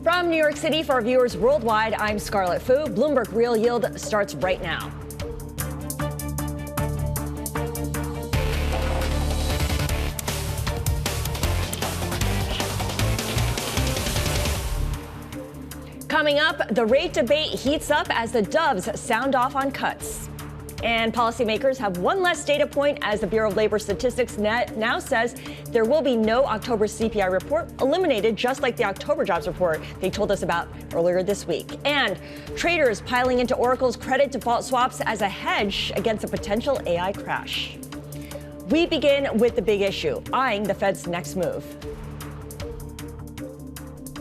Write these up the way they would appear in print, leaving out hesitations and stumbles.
From New York City, for our viewers worldwide, I'm Scarlett Fu. Bloomberg Real Yield starts right now. Coming up, the rate debate heats up as the doves sound off on cuts. And policymakers have one less data point as the Bureau of Labor Statistics now says there will be no October CPI report, eliminated just like the October jobs report they told us about earlier this week. And traders piling into Oracle's credit default swaps as a hedge against a potential AI crash. We begin with the big issue, eyeing the Fed's next move.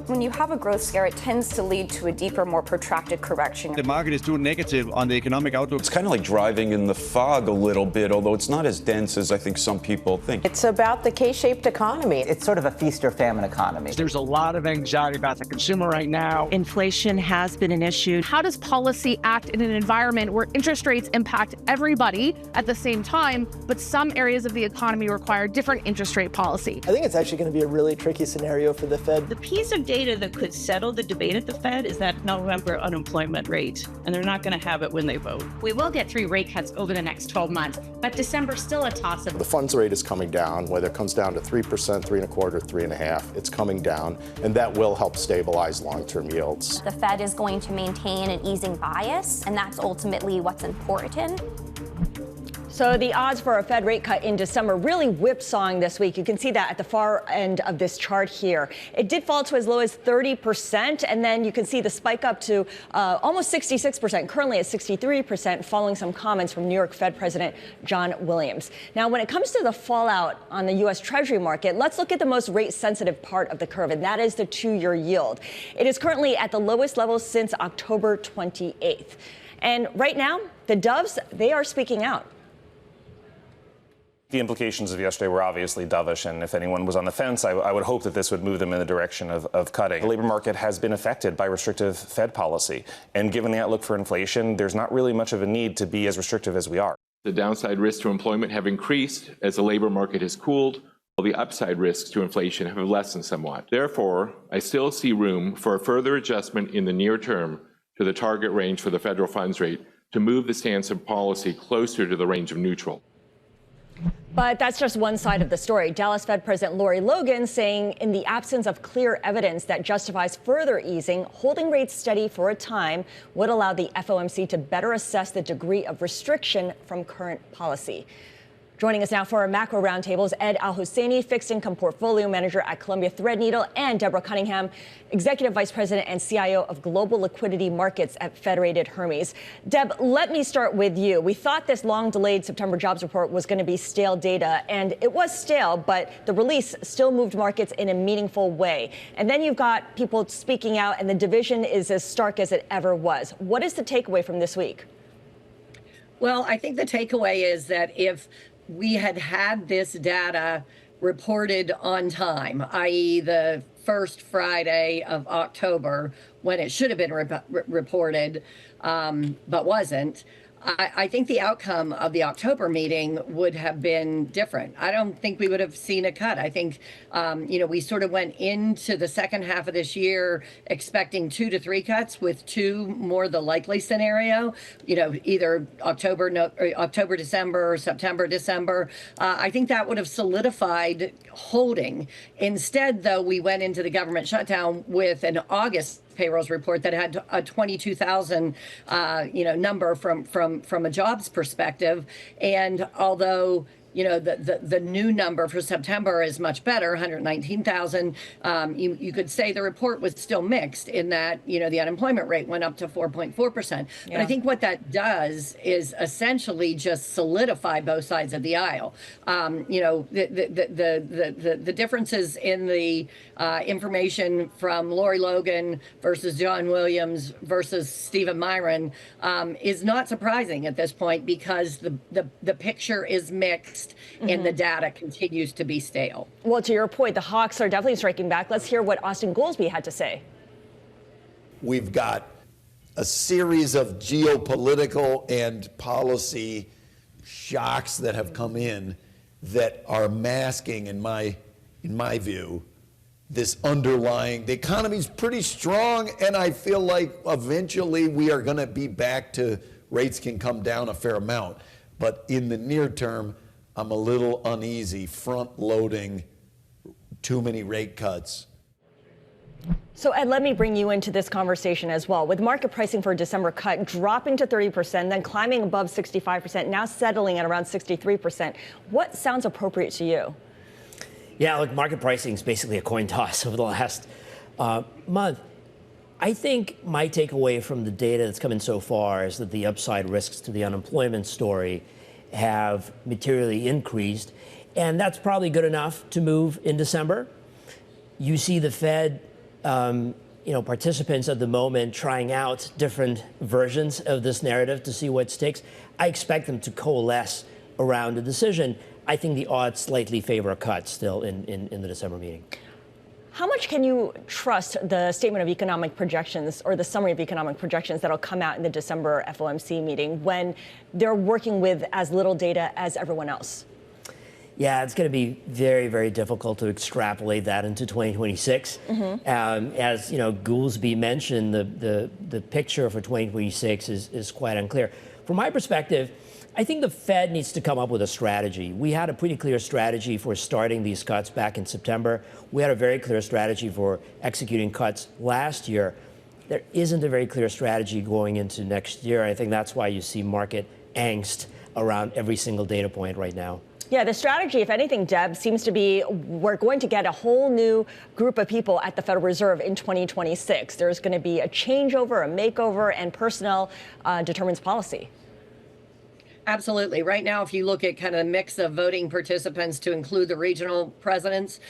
When you have a growth scare, it tends to lead to a deeper, more protracted correction. The market is too negative on the economic outlook. It's kind of like driving in the fog a little bit, although it's not as dense as I think some people think. It's about the K-shaped economy. It's sort of a feast or famine economy. There's a lot of anxiety about the consumer right now. Inflation has been an issue. How does policy act in an environment where interest rates impact everybody at the same time, but some areas of the economy require different interest rate policy? I think it's actually going to be a really tricky scenario for the Fed. The piece of data that could settle the debate at the Fed is that November unemployment rate, and they're not going to have it when they vote. We will get 3 rate cuts over the next 12 months, but December's still a toss-up. The funds rate is coming down, whether it comes down to 3%, 3.25%, 3.5%, it's coming down, and that will help stabilize long-term yields. The Fed is going to maintain an easing bias, and that's ultimately what's important. So the odds for a Fed rate cut in December really whipsawing this week. You can see that at the far end of this chart here. It did fall to as low as 30%, and then you can see the spike up to almost 66%, currently at 63%, following some comments from New York Fed President John Williams. Now, when it comes to the fallout on the U.S. Treasury market, let's look at the most rate-sensitive part of the curve, and that is the 2-year yield. It is currently at the lowest level since October 28th. And right now, the doves, they are speaking out. The implications of yesterday were obviously dovish, and if anyone was on the fence, I would hope that this would move them in the direction of cutting. The labor market has been affected by restrictive Fed policy, and given the outlook for inflation, there's not really much of a need to be as restrictive as we are. The downside risks to employment have increased as the labor market has cooled, while the upside risks to inflation have lessened somewhat. Therefore, I still see room for a further adjustment in the near term to the target range for the federal funds rate to move the stance of policy closer to the range of neutral. But that's just one side of the story. Dallas Fed President Lori Logan saying in the absence of clear evidence that justifies further easing, holding rates steady for a time would allow the FOMC to better assess the degree of restriction from current policy. Joining us now for our macro roundtables, Al-Hussainy, fixed income portfolio manager at Columbia Threadneedle, and Deborah Cunningham, executive vice president and CIO of global liquidity markets at Federated Hermes. Deb, let me start with you. We thought this long-delayed September jobs report was going to be stale data, and it was stale, but the release still moved markets in a meaningful way. And then you've got people speaking out, and the division is as stark as it ever was. What is the takeaway from this week? Well, I think the takeaway is that if we had this data reported on time, i.e. the first Friday of October, when it should have been reported, but wasn't, I think the outcome of the October meeting would have been different. I don't think we would have seen a cut. I think, we sort of went into the second half of this year expecting 2 to 3 cuts, with 2 more the likely scenario, either October, December, or September, December. I think that would have solidified holding. Instead, though, we went into the government shutdown with an August payrolls report that had a 22,000 number from a jobs perspective, and although the new number for September is much better, 119,000. You could say the report was still mixed in that, the unemployment rate went up to 4.4%. But I think what that does is essentially just solidify both sides of the aisle. The differences in the information from Lori Logan versus John Williams versus Stephen Myron is not surprising at this point, because the picture is mixed. And the data continues to be stale. Well, to your point, the hawks are definitely striking back. Let's hear what Austin Goolsbee had to say. We've got a series of geopolitical and policy shocks that have come in that are masking, in my view, this underlying, the economy's pretty strong, and I feel like eventually we are going to be back to rates can come down a fair amount. But in the near term, I'm a little uneasy front-loading too many rate cuts. So, Ed, let me bring you into this conversation as well. With market pricing for a December cut dropping to 30%, then climbing above 65%, now settling at around 63%, what sounds appropriate to you? Yeah, look, market pricing is basically a coin toss over the last month. I think my takeaway from the data that's come in so far is that the upside risks to the unemployment story have materially increased, and that's probably good enough to move in December. You see the Fed, participants at the moment trying out different versions of this narrative to see what sticks. I expect them to coalesce around a decision. I think the odds slightly favor a cut still in the December meeting. How much can you trust the statement of economic projections or the summary of economic projections that'll come out in the December FOMC meeting when they're working with as little data as everyone else? Yeah, it's going to be very, very difficult to extrapolate that into 2026. As Goolsbee mentioned, the picture for 2026 is quite unclear. From my perspective, I think the Fed needs to come up with a strategy. We had a pretty clear strategy for starting these cuts back in September. We had a very clear strategy for executing cuts last year. There isn't a very clear strategy going into next year. I think that's why you see market angst around every single data point right now. Yeah, the strategy, if anything, Deb, seems to be we're going to get a whole new group of people at the Federal Reserve in 2026. There's going to be a changeover, a makeover, and personnel determines policy. Absolutely. Right now, if you look at kind of a mix of voting participants to include the regional presidents,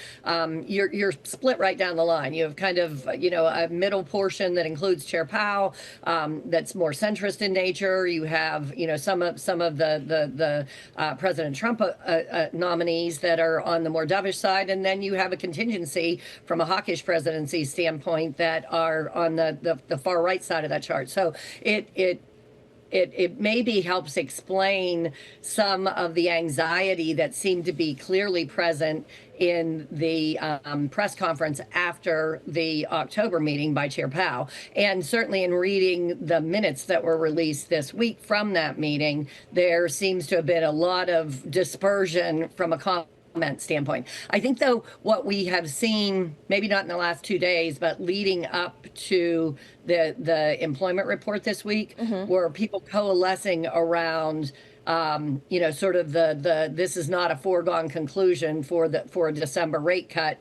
you're split right down the line. You have kind of, a middle portion that includes Chair Powell, that's more centrist in nature. You have, some of the President Trump nominees that are on the more dovish side, and then you have a contingency from a hawkish presidency standpoint that are on the far right side of that chart. So it maybe helps explain some of the anxiety that seemed to be clearly present in the press conference after the October meeting by Chair Powell. And certainly in reading the minutes that were released this week from that meeting, there seems to have been a lot of dispersion from a comment standpoint. I think, though, what we have seen, maybe not in the last 2 days, but leading up to the employment report this week, were people coalescing around, sort of this is not a foregone conclusion for a December rate cut,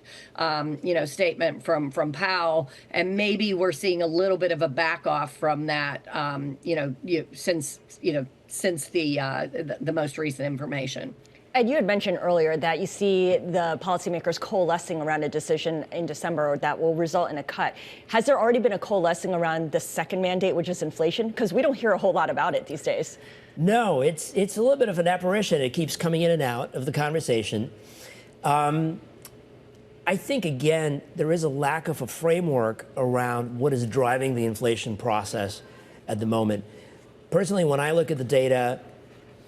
statement from Powell, and maybe we're seeing a little bit of a back off from that, since the most recent information. And you had mentioned earlier that you see the policymakers coalescing around a decision in December that will result in a cut. Has there already been a coalescing around the second mandate, which is inflation? Because we don't hear a whole lot about it these days. No, it's a little bit of an apparition. It keeps coming in and out of the conversation. I think, again, there is a lack of a framework around what is driving the inflation process at the moment. Personally, when I look at the data,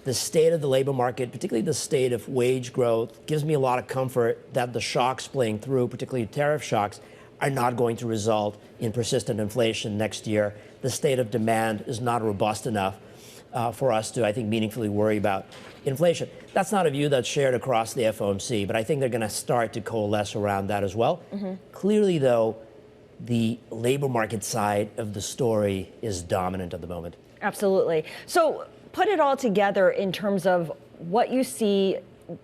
the state of the labor market, particularly the state of wage growth, gives me a lot of comfort that the shocks playing through, particularly tariff shocks, are not going to result in persistent inflation next year. The state of demand is not robust enough for us to, I think, meaningfully worry about inflation. That's not a view that's shared across the FOMC, but I think they're going to start to coalesce around that as well. Clearly, though, the labor market side of the story is dominant at the moment. Absolutely. So put it all together in terms of what you see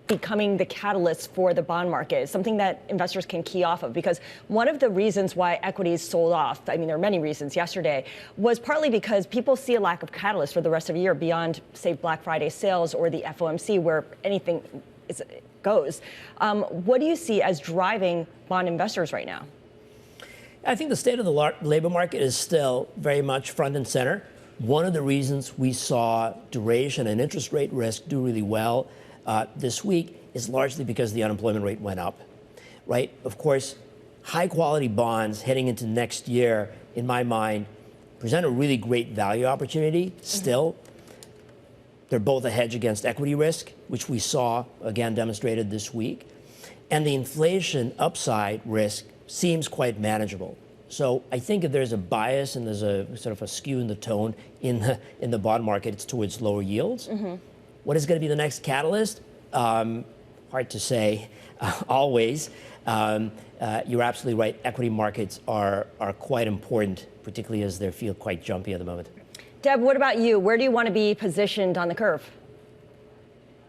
becoming the catalyst for the bond market, something that investors can key off of, because one of the reasons why equities sold off, I mean, there are many reasons yesterday, was partly because people see a lack of catalyst for the rest of the year beyond, say, Black Friday sales or the FOMC, where anything goes. What do you see as driving bond investors right now? I think the state of the labor market is still very much front and center. One of the reasons we saw duration and interest rate risk do really well this week is largely because the unemployment rate went up, right? Of course, high quality bonds heading into next year, in my mind, present a really great value opportunity still. They're both a hedge against equity risk, which we saw, again, demonstrated this week. And the inflation upside risk seems quite manageable. So I think if there's a bias and there's a sort of a skew in the tone in the bond market, it's towards lower yields. What is going to be the next catalyst? Hard to say. Always. You're absolutely right. Equity markets are quite important, particularly as they feel quite jumpy at the moment. Deb, what about you? Where do you want to be positioned on the curve?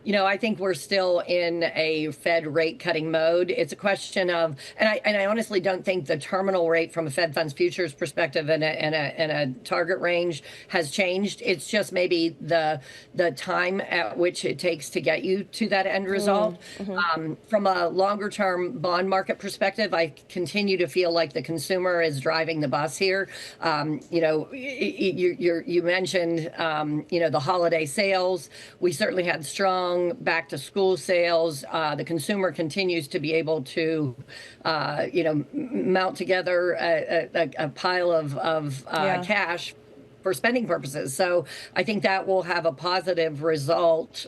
You know, I think we're still in a Fed rate cutting mode. It's a question of, and I honestly don't think the terminal rate from a Fed funds futures perspective and a target range has changed. It's just maybe the time at which it takes to get you to that end result. From a longer term bond market perspective, I continue to feel like the consumer is driving the bus here. You know, you mentioned, you know, the holiday sales. We certainly had strong back to school sales. The consumer continues to be able to, you know, mount together a pile of cash for spending purposes. So I think that will have a positive result,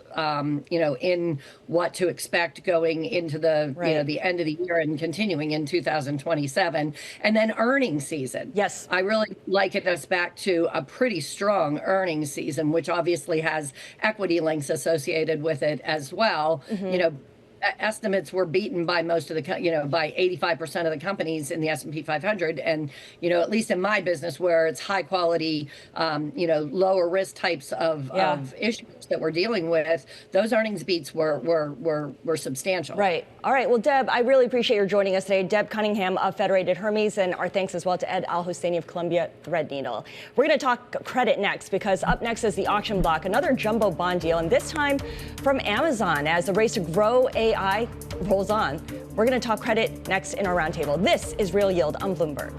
you know, in what to expect going into the, you know, the end of the year and continuing in 2027. And then earnings season. Yes. I really liken us back to a pretty strong earnings season, which obviously has equity links associated with it as well. You know, estimates were beaten by most of the, you know, by 85% of the companies in the S&P 500. And, you know, at least in my business where it's high quality, you know, lower risk types of issues that we're dealing with, those earnings beats were substantial. Right. All right. Well, Deb, I really appreciate your joining us today. Deb Cunningham of Federated Hermes, and our thanks as well to Ed Al-Hussainy of Columbia Threadneedle. We're going to talk credit next, because up next is the auction block, another jumbo bond deal, and this time from Amazon as the race to grow AI rolls on. We're going to talk credit next in our roundtable. This is Real Yield on Bloomberg.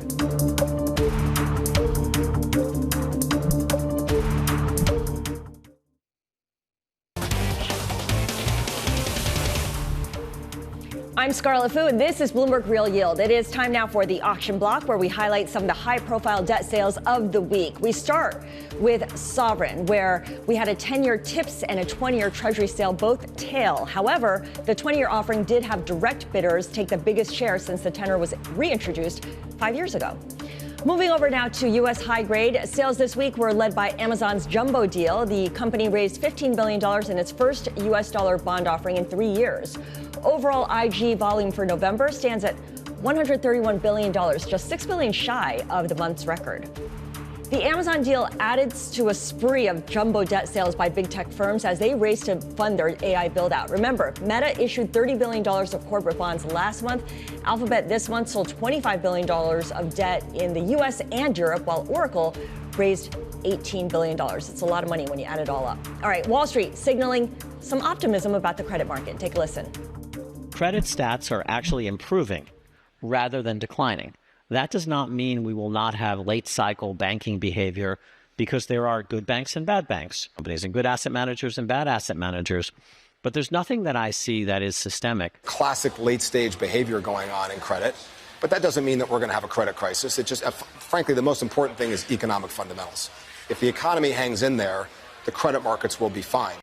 I'm Scarlett Fu, and this is Bloomberg Real Yield. It is time now for the auction block, where we highlight some of the high-profile debt sales of the week. We start with Sovereign, where we had a 10-year TIPS and a 20-year Treasury sale both tail. However, the 20-year offering did have direct bidders take the biggest share since the tenor was reintroduced 5 years ago. Moving over now to U.S. high grade. Sales this week were led by Amazon's jumbo deal. The company raised $15 billion in its first U.S. dollar bond offering in 3 years. Overall IG volume for November stands at $131 billion, just $6 billion shy of the month's record. The Amazon deal added to a spree of jumbo debt sales by big tech firms as they race to fund their AI build-out. Remember, Meta issued $30 billion of corporate bonds last month. Alphabet this month sold $25 billion of debt in the U.S. and Europe, while Oracle raised $18 billion. It's a lot of money when you add it all up. All right, Wall Street signaling some optimism about the credit market. Take a listen. Credit stats are actually improving rather than declining. That does not mean we will not have late cycle banking behavior, because there are good banks and bad banks, companies and good asset managers and bad asset managers. But there's nothing that I see that is systemic. Classic late stage behavior going on in credit. But that doesn't mean that we're going to have a credit crisis. It just, frankly, the most important thing is economic fundamentals. If the economy hangs in there, the credit markets will be fine.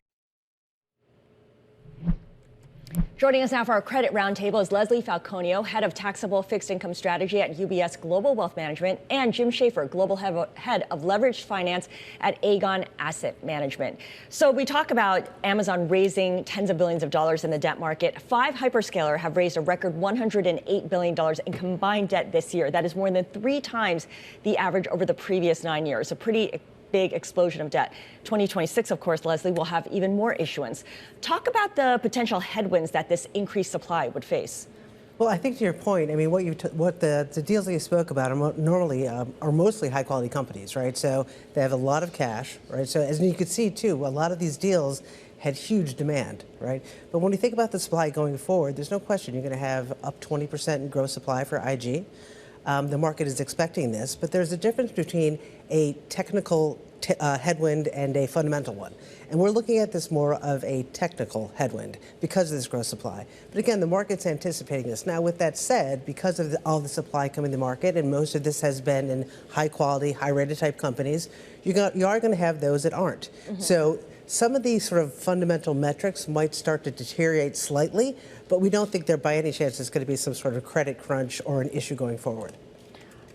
Joining us now for our credit roundtable is Leslie Falconio, head of taxable fixed income strategy at UBS Global Wealth Management, and Jim Schaeffer, global head of leveraged finance at AEGON Asset Management. So we talk about Amazon raising tens of billions of dollars in the debt market. 5 hyperscalers have raised a record $108 billion in combined debt this year. That is more than 3 times the average over the previous 9 years. A pretty big explosion of debt. 2026, of course, Leslie, will have even more issuance. Talk about the potential headwinds that this increased supply would face. Well, I think to your point, I mean, what the deals that you spoke about are normally are mostly high quality companies, right? So they have a lot of cash, right? So as you could see too, a lot of these deals had huge demand, right? But when you think about the supply going forward, there's no question you're going to have up 20% in gross supply for IG. The market is expecting this, but there's a difference between a technical headwind and a fundamental one. And we're looking at this more of a technical headwind because of this gross supply. But again, the market's anticipating this. Now, with that said, because of all the supply coming to the market, and most of this has been in high quality, high rated type companies, you are going to have those that aren't. So some of these sort of fundamental metrics might start to deteriorate slightly, but we don't think there by any chance is going to be some sort of credit crunch or an issue going forward.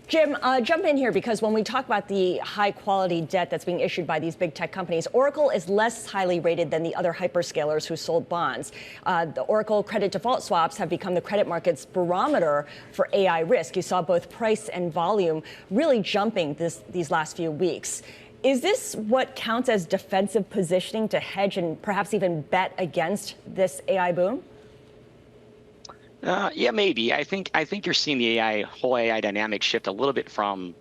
Jim, jump in here, because when we talk about the high quality debt that's being issued by these big tech companies, Oracle is less highly rated than the other hyperscalers who sold bonds. The Oracle credit default swaps have become the credit market's barometer for AI risk. You saw both price and volume really jumping these last few weeks. Is this what counts as defensive positioning to hedge and perhaps even bet against this AI boom? Yeah, maybe. I think you're seeing the whole AI dynamic shift a little bit from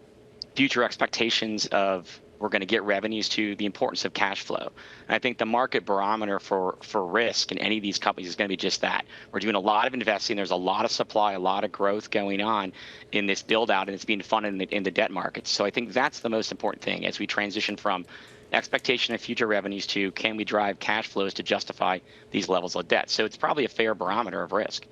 future expectations of we're going to get revenues to the importance of cash flow. And I think the market barometer for risk in any of these companies is going to be just that. We're doing a lot of investing. There's a lot of supply, a lot of growth going on in this build out, and it's being funded in the debt markets. So I think that's the most important thing as we transition from expectation of future revenues to can we drive cash flows to justify these levels of debt. So it's probably a fair barometer of risk.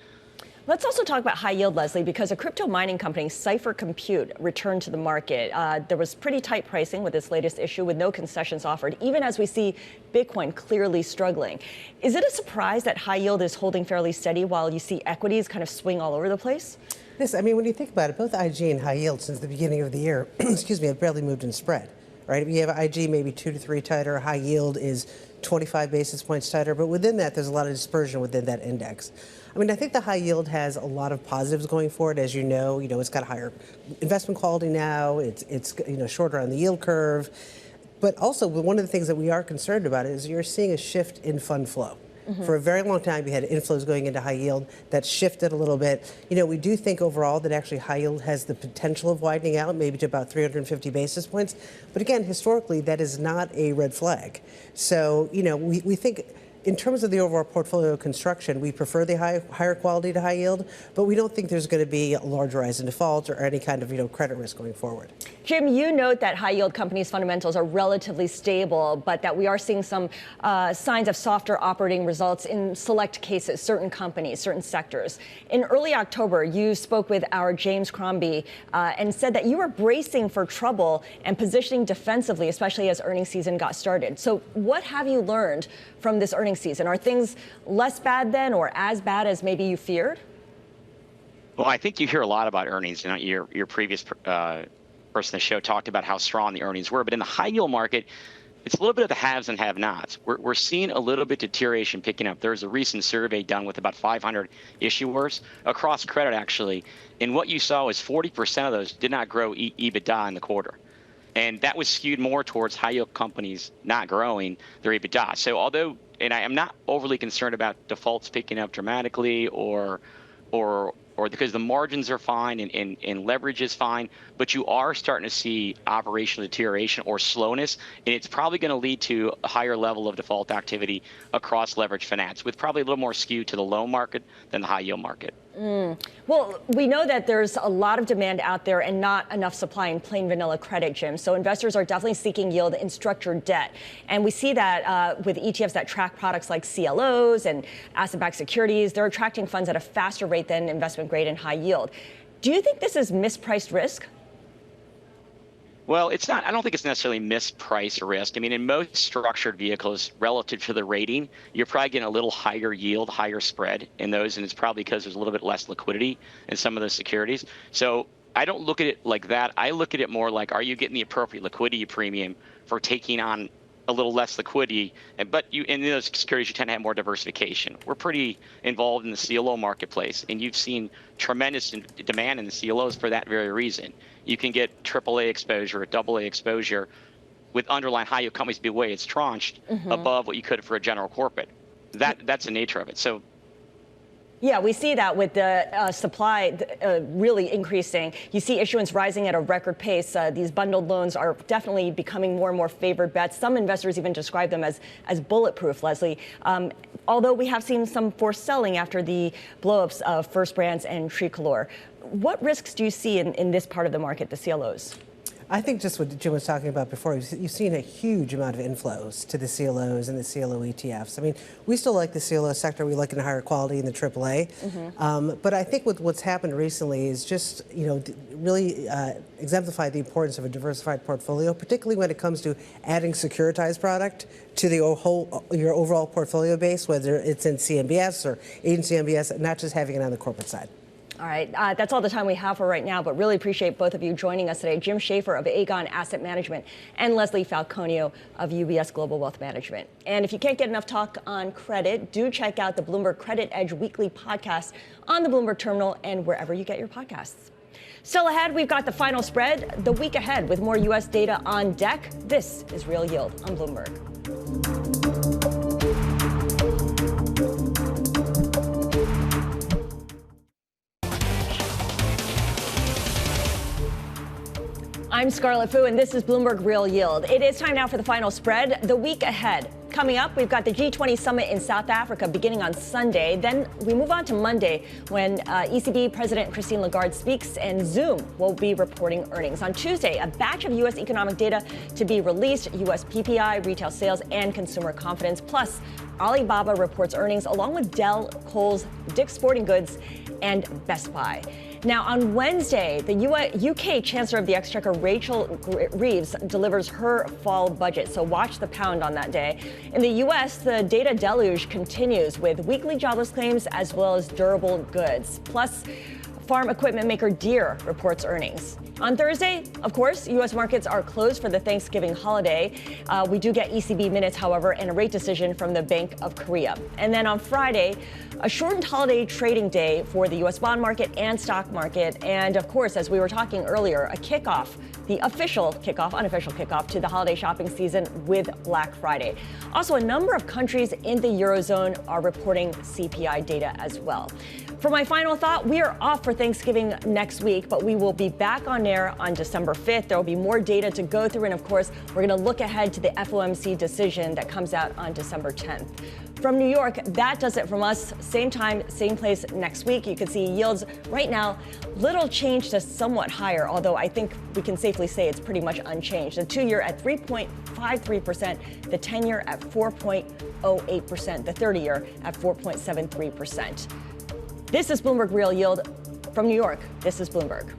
Let's also talk about high yield, Leslie, because a crypto mining company, Cipher Compute, returned to the market. There was pretty tight pricing with its latest issue with no concessions offered, even as we see Bitcoin clearly struggling. Is it a surprise that high yield is holding fairly steady while you see equities kind of swing all over the place? Yes, I mean, when you think about it, both IG and high yield since the beginning of the year, excuse me, have barely moved in spread, right? You have IG maybe 2 to 3 tighter, high yield is 25 basis points tighter, but within that, there's a lot of dispersion within that index. I mean, I think the high yield has a lot of positives going for it. As you know, it's got higher investment quality now. It's shorter on the yield curve. But also, one of the things that we are concerned about is you're seeing a shift in fund flow. Mm-hmm. For a very long time, we had inflows going into high yield. That shifted a little bit. We do think overall that actually high yield has the potential of widening out, maybe to about 350 basis points. But again, historically, that is not a red flag. So, we think in terms of the overall portfolio construction, we prefer the higher quality to high yield, but we don't think there's going to be a large rise in default or any kind of credit risk going forward. Jim, you note that high yield companies' fundamentals are relatively stable, but that we are seeing some signs of softer operating results in select cases, certain companies, certain sectors. In early October, you spoke with our James Crombie and said that you were bracing for trouble and positioning defensively, especially as earnings season got started. So what have you learned from this earnings season? Are things less bad then, or as bad as maybe you feared? Well, I think you hear a lot about earnings. Your previous person on the show talked about how strong the earnings were. But in the high yield market, it's a little bit of the haves and have-nots. We're seeing a little bit deterioration picking up. There's a recent survey done with about 500 issuers across credit, actually. And what you saw is 40% of those did not grow EBITDA in the quarter. And that was skewed more towards high yield companies not growing their EBITDA. So although, and I am not overly concerned about defaults picking up dramatically or because the margins are fine and leverage is fine, but you are starting to see operational deterioration or slowness, and it's probably going to lead to a higher level of default activity across leverage finance, with probably a little more skew to the loan market than the high yield market. Well, we know that there's a lot of demand out there and not enough supply in plain vanilla credit, Jim. So investors are definitely seeking yield in structured debt. And we see that with ETFs that track products like CLOs and asset-backed securities. They're attracting funds at a faster rate than investment grade and high yield. Do you think this is mispriced risk? Well, it's not. I don't think it's necessarily mispriced risk. I mean, in most structured vehicles, relative to the rating, you're probably getting a little higher yield, higher spread in those, and it's probably because there's a little bit less liquidity in some of those securities. So I don't look at it like that. I look at it more like, are you getting the appropriate liquidity premium for taking on a little less liquidity? But in those securities, you tend to have more diversification. We're pretty involved in the CLO marketplace, and you've seen tremendous demand in the CLOs for that very reason. You can get AAA exposure, AA exposure with underlying high yield companies be way it's tranched above what you could for a general corporate. That's the nature of it. So yeah, we see that with the supply really increasing. You see issuance rising at a record pace. These bundled loans are definitely becoming more and more favored bets. Some investors even describe them as bulletproof, Leslie. Although we have seen some forced selling after the blowups of First Brands and Tricolor. What risks do you see in this part of the market, the CLOs? I think just what Jim was talking about before, you've seen a huge amount of inflows to the CLOs and the CLO ETFs. I mean, we still like the CLO sector. We like it in higher quality in the AAA. But I think what's happened recently is just, really exemplify the importance of a diversified portfolio, particularly when it comes to adding securitized product to the your overall portfolio base, whether it's in CMBS or agency MBS, not just having it on the corporate side. All right, that's all the time we have for right now, but really appreciate both of you joining us today. Jim Schaeffer of AEGON Asset Management and Leslie Falconio of UBS Global Wealth Management. And if you can't get enough talk on credit, do check out the Bloomberg Credit Edge weekly podcast on the Bloomberg Terminal and wherever you get your podcasts. Still ahead, we've got the final spread the week ahead with more U.S. data on deck. This is Real Yield on Bloomberg. I'm Scarlett Fu, and this is Bloomberg Real Yield. It is time now for the final spread, the week ahead. Coming up, we've got the G20 summit in South Africa beginning on Sunday. Then we move on to Monday when ECB President Christine Lagarde speaks, and Zoom will be reporting earnings. On Tuesday, a batch of U.S. economic data to be released, U.S. PPI, retail sales, and consumer confidence. Plus, Alibaba reports earnings along with Dell, Kohl's, Dick's Sporting Goods, and Best Buy. Now, on Wednesday, the UK Chancellor of the Exchequer, Rachel Reeves, delivers her fall budget. So watch the pound on that day. In the U.S., the data deluge continues with weekly jobless claims as well as durable goods. Plus, farm equipment maker Deere reports earnings. On Thursday, of course, U.S. markets are closed for the Thanksgiving holiday. We do get ECB minutes, however, and a rate decision from the Bank of Korea. And then on Friday, a shortened holiday trading day for the U.S. bond market and stock market. And of course, as we were talking earlier, a kickoff, the official kickoff, unofficial kickoff to the holiday shopping season with Black Friday. Also, a number of countries in the Eurozone are reporting CPI data as well. For my final thought, we are off for Thanksgiving next week, but we will be back on air on December 5th. There will be more data to go through, and of course, we're going to look ahead to the FOMC decision that comes out on December 10th. From New York, that does it from us. Same time, same place next week. You can see yields right now, little change to somewhat higher, although I think we can safely say it's pretty much unchanged. The 2-year at 3.53%, the 10-year at 4.08%, the 30-year at 4.73%. This is Bloomberg Real Yield. From New York, this is Bloomberg.